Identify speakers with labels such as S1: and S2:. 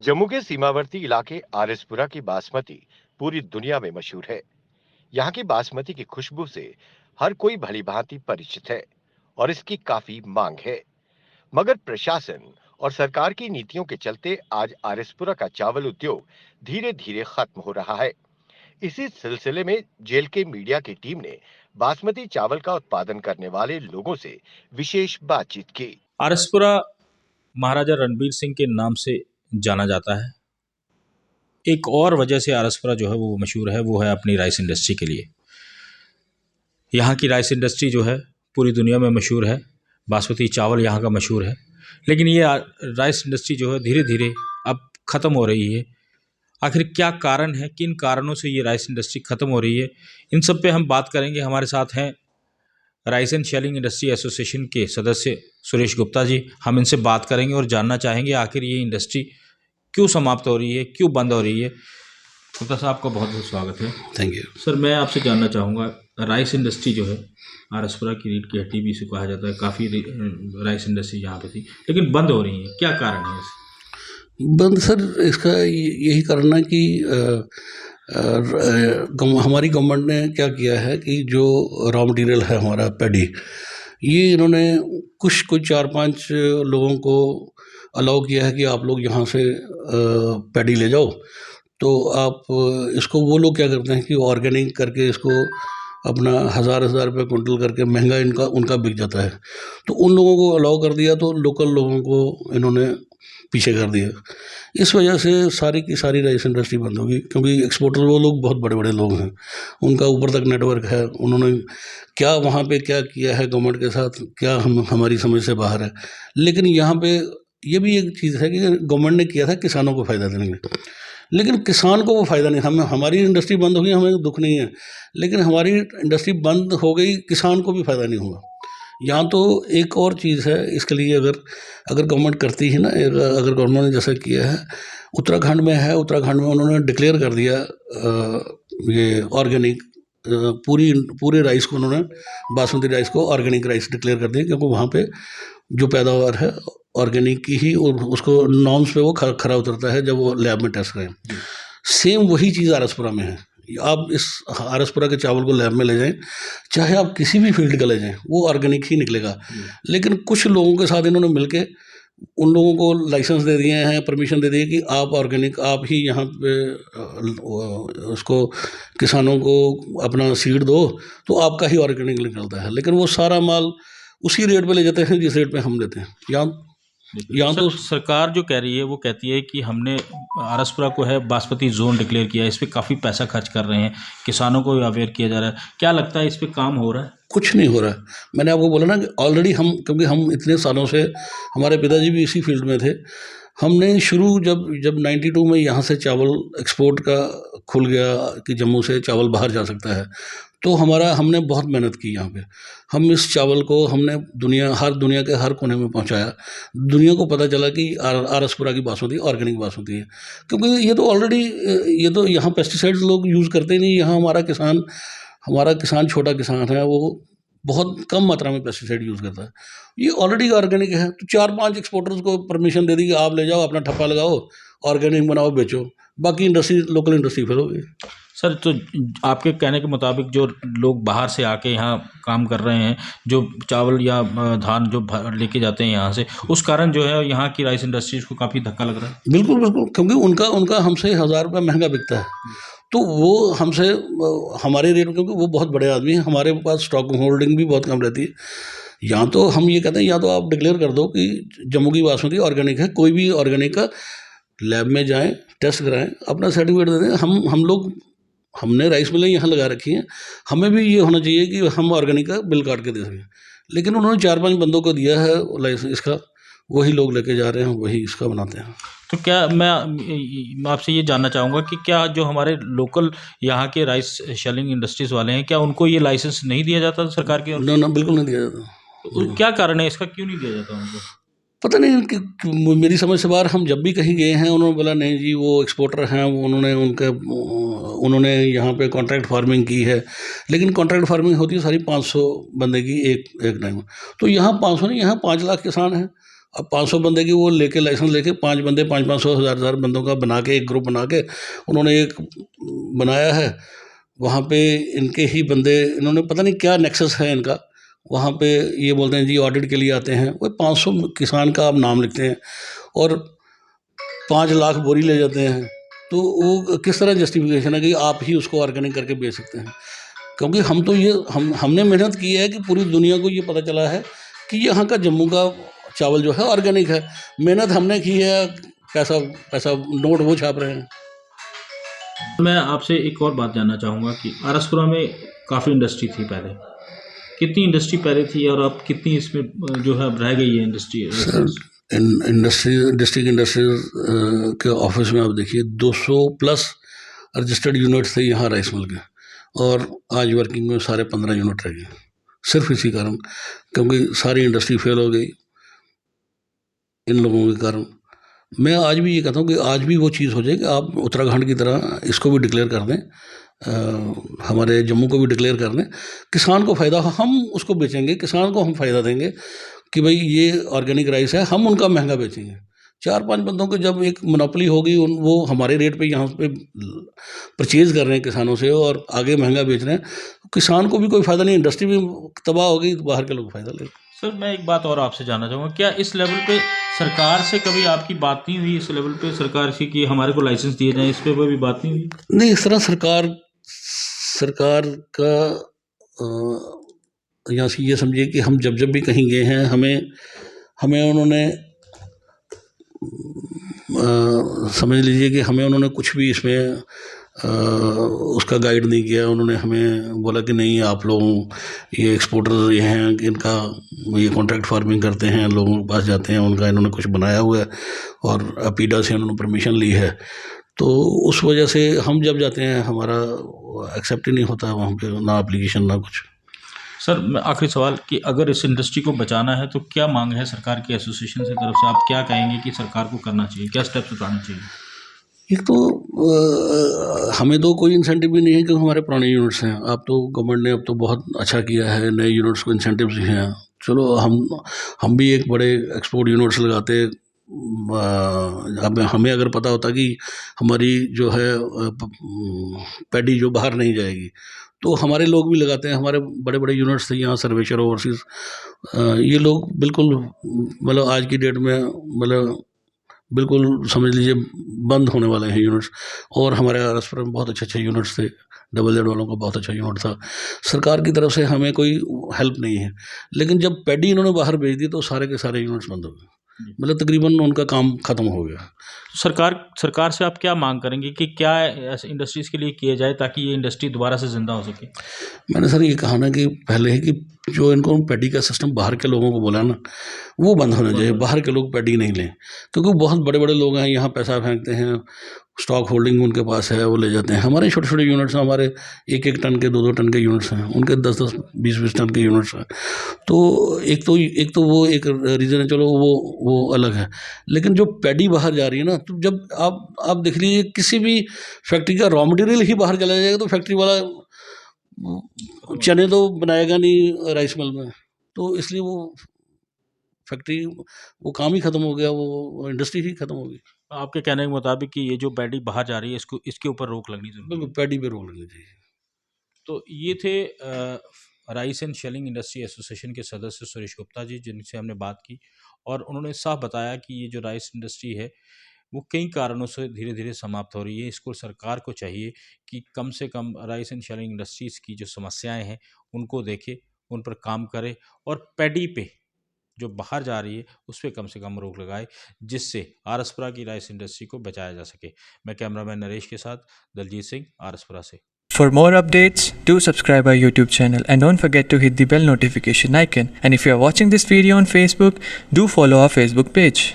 S1: जम्मू के सीमावर्ती इलाके आरएसपुरा की बासमती पूरी दुनिया में मशहूर है। यहाँ की बासमती की खुशबू से हर कोई भली भांति परिचित है और इसकी काफी मांग है। मगर प्रशासन और सरकार की नीतियों के चलते आज आरएसपुरा का चावल उद्योग धीरे धीरे खत्म हो रहा है। इसी सिलसिले में जेल के मीडिया की टीम ने बासमती चावल का उत्पादन करने वाले लोगों से विशेष बातचीत की।
S2: आरएसपुरा महाराजा रणबीर सिंह के नाम से जाना जाता है। एक और वजह से आरएसपुरा जो है वो मशहूर है, वो है अपनी राइस इंडस्ट्री के लिए। यहाँ की राइस इंडस्ट्री जो है पूरी दुनिया में मशहूर है। बासमती चावल यहाँ का मशहूर है, लेकिन ये राइस इंडस्ट्री जो है धीरे धीरे अब ख़त्म हो रही है। आखिर क्या कारण है, किन कारणों से ये राइस इंडस्ट्री ख़त्म हो रही है, इन सब पे हम बात करेंगे। हमारे साथ हैं rice and shelling industry association के सदस्य सुरेश गुप्ता जी। हम इनसे बात करेंगे और जानना चाहेंगे आखिर ये इंडस्ट्री क्यों समाप्त हो रही है, क्यों बंद हो रही है। गुप्ता साहब का बहुत बहुत स्वागत है।
S3: थैंक यू
S2: सर, मैं आपसे जानना चाहूँगा, राइस इंडस्ट्री जो है आरएसपुरा की रीढ़ की हड्डी भी इसे कहा जाता है। काफ़ी राइस इंडस्ट्री यहाँ पे थी, लेकिन बंद हो रही है, क्या कारण है इसका?
S3: बंद सर, इसका यही कारण है कि हमारी गवर्नमेंट ने क्या किया है कि जो रॉ मटेरियल है हमारा पैडी, ये इन्होंने कुछ 4-5 लोगों को अलाउ किया है कि आप लोग यहाँ से पैडी ले जाओ। तो आप इसको, वो लोग क्या करते हैं कि ऑर्गेनिक करके इसको अपना 1000 रुपये कुंटल करके महंगा इनका उनका बिक जाता है। तो उन लोगों को अलाउ कर दिया, तो लोकल लोगों को इन्होंने पीछे कर दिया। इस वजह से सारी की सारी राइस इंडस्ट्री बंद होगी, क्योंकि एक्सपोर्टर वो लोग बहुत बड़े बड़े लोग हैं, उनका ऊपर तक नेटवर्क है। उन्होंने क्या वहाँ पे क्या किया है गवर्नमेंट के साथ, क्या हमारी समझ से बाहर है। लेकिन यहाँ पे ये भी एक चीज़ है कि गवर्नमेंट ने किया था किसानों को फ़ायदा देने के लिए, लेकिन किसान को वो फ़ायदा नहीं। हमारी इंडस्ट्री बंद हो गई, हमें दुख नहीं है, लेकिन हमारी इंडस्ट्री बंद हो गई, किसान को भी फ़ायदा नहीं हुआ। यहाँ तो एक और चीज़ है इसके लिए, अगर गवर्नमेंट करती है ना, अगर गवर्नमेंट ने जैसा किया है उत्तराखंड में है, उत्तराखंड में उन्होंने डिक्लेयर कर दिया ये ऑर्गेनिक पूरे राइस को, उन्होंने बासमती राइस को ऑर्गेनिक राइस डिक्लेयर कर दिया, क्योंकि वहाँ पे जो पैदावार है ऑर्गेनिक की ही, और उसको नॉर्म्स पे वो खरा उतरता है जब वो लैब में टेस्ट करें। सेम वही चीज़ आरएसपुरा में है। आप इस आरएसपुरा के चावल को लैब में ले जाएं, चाहे आप किसी भी फील्ड का ले जाएं, वो ऑर्गेनिक ही निकलेगा। लेकिन कुछ लोगों के साथ इन्होंने मिलके उन लोगों को लाइसेंस दे दिए हैं, परमिशन दे दी है कि आप ऑर्गेनिक, आप ही यहाँ पे उसको किसानों को अपना सीड दो, तो आपका ही ऑर्गेनिक निकलता है। लेकिन वो सारा माल उसी रेट पे ले जाते हैं जिस रेट पे हम देते हैं। यहाँ तो
S2: सरकार जो कह रही है वो कहती है कि हमने आरएसपुरा को है बासमती जोन डिक्लेयर किया है, इस पर काफ़ी पैसा खर्च कर रहे हैं, किसानों को अवेयर किया जा रहा है। क्या लगता है इस पर काम हो रहा है?
S3: कुछ नहीं हो रहा है। मैंने आपको बोला ना कि ऑलरेडी क्योंकि हम इतने सालों से, हमारे पिताजी भी इसी फील्ड में थे, हमने शुरू जब 92 में यहाँ से चावल एक्सपोर्ट का खुल गया कि जम्मू से चावल बाहर जा सकता है, तो हमने बहुत मेहनत की यहाँ पे। हम इस चावल को हमने दुनिया के हर कोने में पहुँचाया। दुनिया को पता चला कि आरएसपुरा की बासमती ऑर्गेनिक बासमती है, क्योंकि ये तो ऑलरेडी, ये तो यहाँ पेस्टिसाइड्स लोग यूज़ करते ही नहीं। यहाँ हमारा किसान छोटा किसान है, वो बहुत कम मात्रा में पेस्टिसाइड यूज़ करता है। ये ऑलरेडी ऑर्गेनिक है, तो 4-5 एक्सपोर्टर्स को परमिशन दे दी कि आप ले जाओ, अपना ठप्पा लगाओ, ऑर्गेनिक बनाओ, बेचो, बाकी लोकल इंडस्ट्री फिर होगी।
S2: सर, तो आपके कहने के मुताबिक जो लोग बाहर से आके यहाँ काम कर रहे हैं, जो चावल या धान जो लेके जाते हैं यहाँ से, उस कारण जो है यहाँ की राइस इंडस्ट्रीज को काफ़ी धक्का लग रहा है।
S3: बिल्कुल बिल्कुल, क्योंकि उनका हमसे 1000 रुपये महंगा बिकता है, तो वो हमसे हमारे रेट, क्योंकि वो बहुत बड़े आदमी हैं, हमारे पास स्टॉक होल्डिंग भी बहुत कम रहती है। यहाँ तो हम ये कहते हैं, या तो आप डिक्लेयर कर दो कि जम्मू की बासमती ऑर्गेनिक है, कोई भी ऑर्गेनिक का लैब में जाएं, टेस्ट कराएं, अपना सर्टिफिकेट दे दें। हम लोग, हमने राइस मिलें यहाँ लगा रखी हैं, हमें भी ये होना चाहिए कि हम ऑर्गेनिक का बिल काट के दे सकें। लेकिन उन्होंने 4-5 बंदों को दिया है लाइसेंस इसका, वही लोग लेके जा रहे हैं, वही इसका बनाते हैं।
S2: तो क्या मैं आपसे ये जानना चाहूँगा कि क्या जो हमारे लोकल यहाँ के राइस शेलिंग इंडस्ट्रीज़ वाले हैं, क्या उनको ये लाइसेंस नहीं दिया जाता सरकार की ओर से?
S3: ना, बिल्कुल नहीं दिया जाता।
S2: तो क्या कारण है इसका, क्यों नहीं दिया जाता उनको?
S3: पता नहीं कि मेरी समझ से बाहर, हम जब भी कहीं गए हैं उन्होंने बोला नहीं जी वो एक्सपोर्टर हैं, उन्होंने यहाँ पे कॉन्ट्रैक्ट फार्मिंग की है। लेकिन कॉन्ट्रैक्ट फार्मिंग होती है सारी 500 बंदे की एक टाइम। तो यहाँ 500 नहीं, यहाँ 5 लाख किसान हैं, अब 500 बंदे की वो लेके लाइसेंस लेके 5 बंदे 500 1000 बंदों का बना के एक ग्रुप बना के उन्होंने एक बनाया है। वहाँ पे इनके ही बंदे, इन्होंने पता नहीं क्या नेक्सस है इनका, वहाँ पे ये बोलते हैं जी ऑडिट के लिए आते हैं। वो 500 किसान का आप नाम लिखते हैं और 5 लाख बोरी ले जाते हैं, तो वो किस तरह जस्टिफिकेशन है कि आप ही उसको ऑर्गेनिक करके बेच सकते हैं? क्योंकि हम तो ये हमने मेहनत की है कि पूरी दुनिया को ये पता चला है कि यहाँ का जम्मू का चावल जो है ऑर्गेनिक है। मेहनत हमने की है, पैसा पैसा नोट वो छाप रहे हैं।
S2: मैं आपसे एक और बात जानना चाहूँगा कि आरसपुरा में काफ़ी इंडस्ट्री थी पहले, कितनी इंडस्ट्री पहले थी और अब कितनी इसमें जो है अब रह गई है इंडस्ट्री?
S3: इंडस्ट्री डिस्ट्रिक्ट इंडस्ट्रीज के ऑफिस में आप देखिए 200 प्लस रजिस्टर्ड यूनिट्स थे यहाँ राइस मिल के, और आज वर्किंग में सारे 15 यूनिट रह गए, सिर्फ इसी कारण, क्योंकि सारी इंडस्ट्री फेल हो गई इन लोगों के कारण। मैं आज भी ये कहता हूँ कि आज भी वो चीज़ हो जाए कि आप उत्तराखंड की तरह इसको भी डिक्लेयर कर दें, हमारे जम्मू को भी डिक्लेयर कर दें। किसान को फ़ायदा, हम उसको बेचेंगे, किसान को हम फ़ायदा देंगे कि भाई ये ऑर्गेनिक राइस है, हम उनका महंगा बेचेंगे। 4-5 बंदों को जब एक मोनोपोली होगी, वो हमारे रेट पे यहाँ पे परचेज़ कर रहे हैं किसानों से और आगे महंगा बेच रहे हैं, किसान को भी कोई फ़ायदा नहीं, इंडस्ट्री भी तबाह होगी, तो बाहर के लोग फ़ायदा लेंगे।
S2: सर मैं एक बात और आपसे जानना चाहूँगा, क्या इस लेवल पे सरकार से कभी आपकी बात नहीं हुई, इस लेवल पे सरकार से कि हमारे को लाइसेंस दिए जाएं, इस पे कोई भी बात नहीं हुई?
S3: नहीं, इस तरह सरकार का यहाँ से ये समझिए कि हम जब भी कहीं गए हैं, हमें उन्होंने समझ लीजिए कि हमें उन्होंने कुछ भी इसमें उसका गाइड नहीं किया। उन्होंने हमें बोला कि नहीं, आप लोग ये एक्सपोर्टर ये हैं, इनका ये कॉन्ट्रैक्ट फार्मिंग करते हैं, लोगों के पास जाते हैं, उनका इन्होंने कुछ बनाया हुआ है और अपीडा से उन्होंने परमिशन ली है, तो उस वजह से हम जब जाते हैं हमारा एक्सेप्ट ही नहीं होता वहाँ पे, ना एप्लीकेशन ना कुछ।
S2: सर मैं आखिरी सवाल कि अगर इस इंडस्ट्री को बचाना है तो क्या मांग है सरकार की एसोसिएशन से तरफ से, आप क्या कहेंगे कि सरकार को करना चाहिए, क्या स्टेप्स उठाने चाहिए?
S3: एक तो हमें तो कोई इंसेंटिव भी नहीं है क्योंकि हमारे पुराने यूनिट्स हैं। अब तो गवर्नमेंट ने अब तो बहुत अच्छा किया है, नए यूनिट्स को इंसेंटिव्स भी हैं। चलो हम भी एक बड़े एक्सपोर्ट यूनिट्स लगाते, अब हमें अगर पता होता कि हमारी जो है पैडी जो बाहर नहीं जाएगी, तो हमारे लोग भी लगाते हैं। हमारे बड़े बड़े यूनिट्स थे यहाँ सर्वेश्वर ओवरसीज, ये लोग बिल्कुल मतलब आज की डेट में मतलब बिल्कुल समझ लीजिए बंद होने वाले हैं यूनिट्स। और हमारे आरएसपुर में बहुत अच्छे अच्छे यूनिट्स थे, डबल जेड वालों का बहुत अच्छा यूनिट था। सरकार की तरफ से हमें कोई हेल्प नहीं है, लेकिन जब पैडी इन्होंने बाहर भेज दी तो सारे के सारे यूनिट्स बंद हो गए, मतलब तकरीबन उनका काम ख़त्म हो गया।
S2: सरकार से आप क्या मांग करेंगे कि क्या ऐसे इंडस्ट्रीज के लिए किया जाए ताकि ये इंडस्ट्री दोबारा से जिंदा हो सके?
S3: मैंने सर ये कहा ना कि पहले है कि जो इनको पैडी का सिस्टम बाहर के लोगों को बोला ना, वो बंद होना चाहिए। बाहर के लोग पैडी नहीं लें, क्योंकि बहुत बड़े बड़े लोग हैं यहाँ पैसा फेंकते हैं, स्टॉक होल्डिंग उनके पास है, वो ले जाते हैं। हमारे छोटे छोटे यूनिट्स हैं, हमारे 1-1 टन के 2-2 टन के यूनिट्स हैं, उनके 10-10 20-20 टन के यूनिट्स हैं। तो एक तो वो एक रीज़न है, चलो वो अलग है। लेकिन जो पैडी बाहर जा रही है ना, तो जब आप देख लीजिए किसी भी फैक्ट्री का रॉ मटेरियल ही बाहर चला जाएगा तो फैक्ट्री वाला चने तो बनाएगा नहीं राइस मिल में, तो इसलिए वो फैक्ट्री वो काम ही ख़त्म हो गया, वो इंडस्ट्री ही ख़त्म हो गई।
S2: आपके कहने के मुताबिक कि ये जो पैडी बाहर जा रही है इसके ऊपर रोक लगनी जरूरी है।
S3: बिल्कुल पैडी पे रोक लगनी चाहिए।
S2: तो ये थे rice and shelling industry association के सदस्य सुरेश गुप्ता जी, जिनसे हमने बात की, और उन्होंने साफ बताया कि ये जो राइस इंडस्ट्री है वो कई कारणों से धीरे धीरे समाप्त हो रही है। इसको सरकार को चाहिए कि कम से कम राइस एंड शेलिंग इंडस्ट्रीज़ की जो समस्याएं हैं उनको देखे, उन पर काम करे, और पैडी पे जो बाहर जा रही है उस पर कम से कम रोक लगाए, जिससे आरसपुरा की राइस इंडस्ट्री को बचाया जा सके। मैं कैमरामैन नरेश के साथ दलजीत सिंह, आरसपुरा से।
S4: For more updates, do subscribe our YouTube channel and don't forget to hit the bell notification icon. And if you are watching this video on Facebook, do follow our Facebook page.